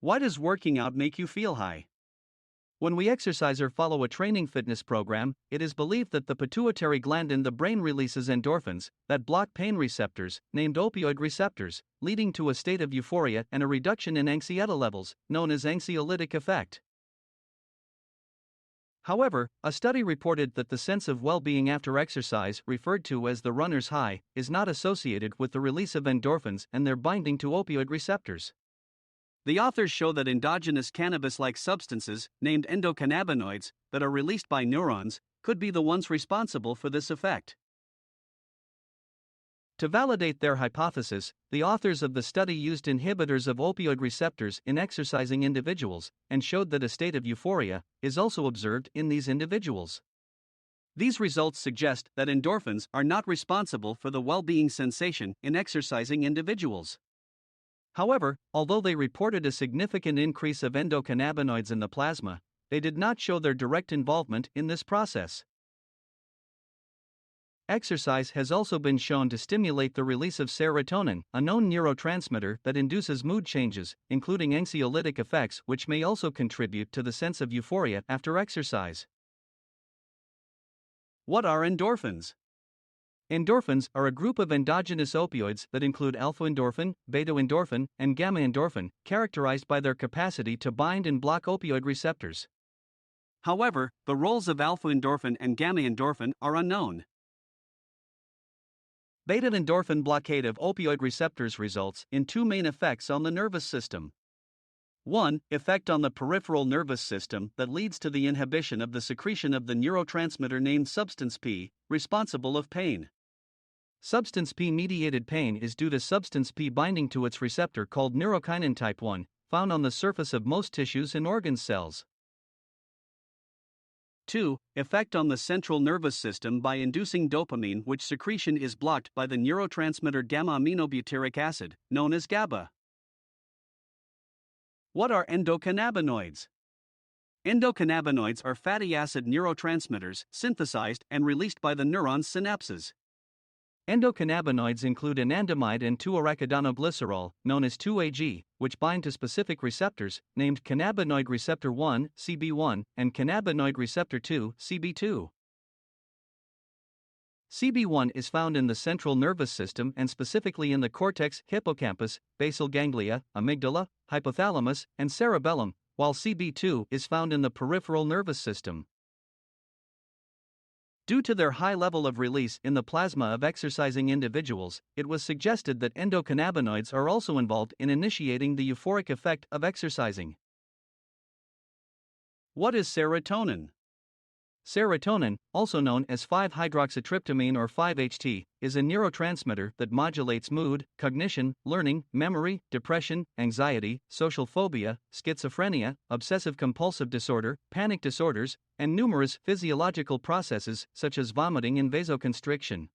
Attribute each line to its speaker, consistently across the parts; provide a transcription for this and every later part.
Speaker 1: Why does working out make you feel high? When we exercise or follow a training fitness program, it is believed that the pituitary gland in the brain releases endorphins that block pain receptors, named opioid receptors, leading to a state of euphoria and a reduction in anxiety levels, known as anxiolytic effect. However, a study reported that the sense of well-being after exercise, referred to as the runner's high, is not associated with the release of endorphins and their binding to opioid receptors. The authors show that endogenous cannabis-like substances, named endocannabinoids, that are released by neurons, could be the ones responsible for this effect. To validate their hypothesis, the authors of the study used inhibitors of opioid receptors in exercising individuals and showed that a state of euphoria is also observed in these individuals. These results suggest that endorphins are not responsible for the well-being sensation in exercising individuals. However, although they reported a significant increase of endocannabinoids in the plasma, they did not show their direct involvement in this process. Exercise has also been shown to stimulate the release of serotonin, a known neurotransmitter that induces mood changes, including anxiolytic effects, which may also contribute to the sense of euphoria after exercise. What are endorphins? Endorphins are a group of endogenous opioids that include alpha-endorphin, beta-endorphin, and gamma-endorphin, characterized by their capacity to bind and block opioid receptors. However, the roles of alpha-endorphin and gamma-endorphin are unknown. Beta-endorphin blockade of opioid receptors results in two main effects on the nervous system. 1. Effect on the peripheral nervous system that leads to the inhibition of the secretion of the neurotransmitter named substance P, responsible of pain. Substance P-mediated pain is due to substance P binding to its receptor called neurokinin type 1, found on the surface of most tissues and organ cells. 2. Effect on the central nervous system by inducing dopamine, which secretion is blocked by the neurotransmitter gamma-aminobutyric acid, known as GABA. What are endocannabinoids? Endocannabinoids are fatty acid neurotransmitters synthesized and released by the neuron's synapses. Endocannabinoids include anandamide and 2-arachidonoglycerol, known as 2-AG, which bind to specific receptors, named cannabinoid receptor 1, CB1, and cannabinoid receptor 2, CB2. CB1 is found in the central nervous system and specifically in the cortex, hippocampus, basal ganglia, amygdala, hypothalamus, and cerebellum, while CB2 is found in the peripheral nervous system. Due to their high level of release in the plasma of exercising individuals, it was suggested that endocannabinoids are also involved in initiating the euphoric effect of exercising. What is serotonin? Serotonin, also known as 5-hydroxytryptamine or 5-HT, is a neurotransmitter that modulates mood, cognition, learning, memory, depression, anxiety, social phobia, schizophrenia, obsessive-compulsive disorder, panic disorders, and numerous physiological processes such as vomiting and vasoconstriction.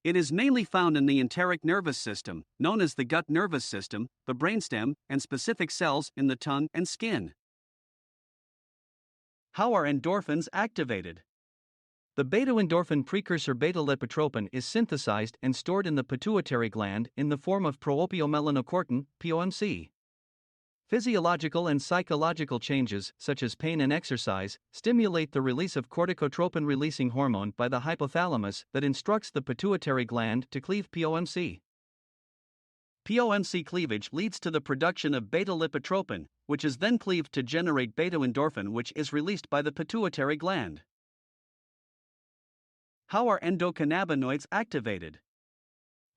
Speaker 1: It is mainly found in the enteric nervous system, known as the gut nervous system, the brainstem, and specific cells in the tongue and skin. How are endorphins activated? The beta-endorphin precursor beta-lipotropin is synthesized and stored in the pituitary gland in the form of proopiomelanocortin, POMC. Physiological and psychological changes, such as pain and exercise, stimulate the release of corticotropin-releasing hormone by the hypothalamus that instructs the pituitary gland to cleave POMC. POMC cleavage leads to the production of beta-lipotropin, which is then cleaved to generate beta-endorphin, which is released by the pituitary gland. How are endocannabinoids activated?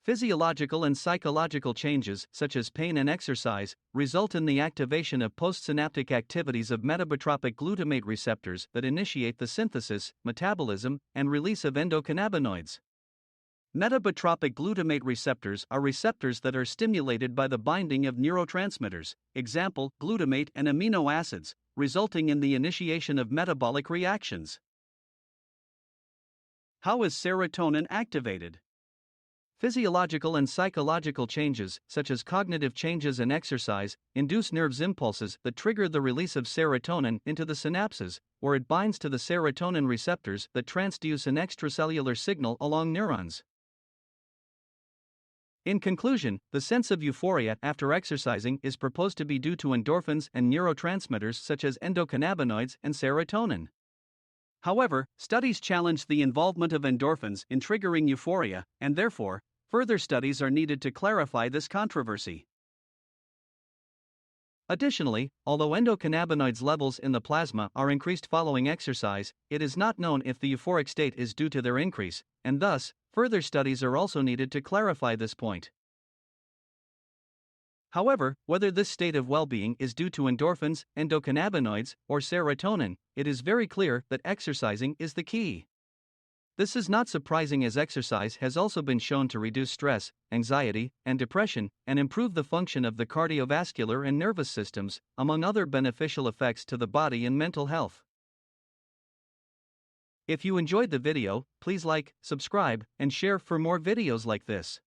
Speaker 1: Physiological and psychological changes, such as pain and exercise, result in the activation of postsynaptic activities of metabotropic glutamate receptors that initiate the synthesis, metabolism, and release of endocannabinoids. Metabotropic glutamate receptors are receptors that are stimulated by the binding of neurotransmitters, example, glutamate and amino acids, resulting in the initiation of metabolic reactions. How is serotonin activated? Physiological and psychological changes, such as cognitive changes and exercise, induce nerve impulses that trigger the release of serotonin into the synapses, where it binds to the serotonin receptors that transduce an extracellular signal along neurons. In conclusion, the sense of euphoria after exercising is proposed to be due to endorphins and neurotransmitters such as endocannabinoids and serotonin. However, studies challenge the involvement of endorphins in triggering euphoria, and therefore, further studies are needed to clarify this controversy. Additionally, although endocannabinoids levels in the plasma are increased following exercise, it is not known if the euphoric state is due to their increase, and thus, further studies are also needed to clarify this point. However, whether this state of well-being is due to endorphins, endocannabinoids, or serotonin, it is very clear that exercising is the key. This is not surprising as exercise has also been shown to reduce stress, anxiety, and depression, and improve the function of the cardiovascular and nervous systems, among other beneficial effects to the body and mental health. If you enjoyed the video, please like, subscribe, and share for more videos like this.